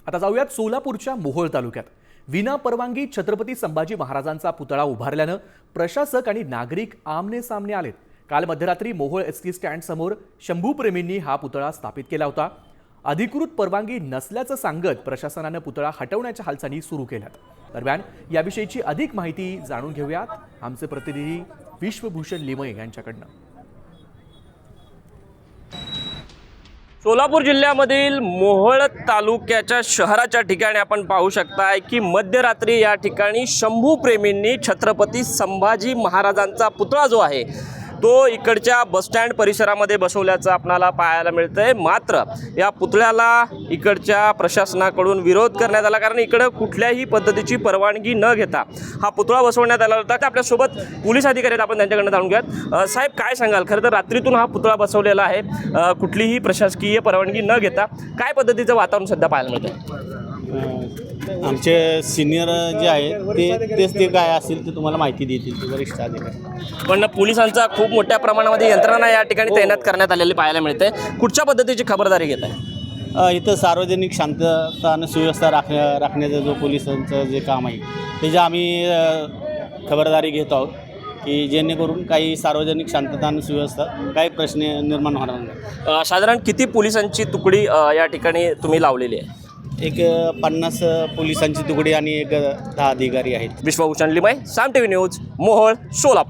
आता जाऊयात सोलापूरच्या मोहोळ तालुक्यात. विना परवानगी छत्रपती संभाजी महाराजांचा पुतळा उभारल्यानं प्रशासक आणि नागरिक आमने सामने आलेत. काल मध्यरात्री मोहोळ एसटी स्टँड समोर शंभूप्रेमींनी हा पुतळा स्थापित केला होता. अधिकृत परवानगी नसल्याचं सांगत प्रशासनानं पुतळा हटवण्याच्या हालचाली सुरू केल्यात. दरम्यान याविषयीची अधिक माहिती जाणून घेऊयात आमचे प्रतिनिधी विश्वभूषण लिमये यांच्याकडनं. सोलापूर जिल्ह्यामधील मोहोळ तालुक्याच्या शहराच्या ठिकाणी आपण पाहू शकताय की मध्यरात्री या ठिकाणी शंभूप्रेमींनी छत्रपती संभाजी महाराजांचा पुतळा जो आहे तो इकडच्या बसस्टँड परिसरामध्ये बसवल्याचं आपल्याला पाहायला मिळतंय. मात्र या पुतळ्याला इकडच्या प्रशासनाकडून विरोध करण्यात आला, कारण इकडं कुठल्याही पद्धतीची परवानगी न घेता हा पुतळा बसवण्यात आला होता. आपल्यासोबत पोलीस अधिकारी आहेत, आपण त्यांच्याकडनं जाणून घ्यात. साहेब, काय सांगाल? खरं तर रात्रीतून हा पुतळा बसवलेला आहे, कुठलीही प्रशासकीय परवानगी न घेता. काय पद्धतीचं वातावरण सध्या पाहायला मिळतं? आमचे सिनियर जे आहेत ते काय असेल ते तुम्हाला माहिती देतील, ते वरिष्ठ अधिकारी. पण पोलिसांचा खूप मोठ्या प्रमाणामध्ये यंत्रणा या ठिकाणी तैनात करण्यात आलेली पाहायला मिळते. कुठच्या पद्धतीची खबरदारी घेत आहे? इथं सार्वजनिक शांतता आणि सुव्यवस्था राखण्याचं जो पोलिसांचं जे काम आहे त्याची आम्ही खबरदारी घेत आहोत की जेणेकरून काही सार्वजनिक शांतता आणि सुव्यवस्था काही प्रश्न निर्माण होणार नाही. साधारण किती पोलिसांची तुकडी या ठिकाणी तुम्ही लावलेली आहे? एक 50 पोलिसांची तुकडी आणि एक 10 अधिकारी आहेत. विश्वभूषण लिमये, साम टीव्ही न्यूज, मोहोळ, सोलापूर.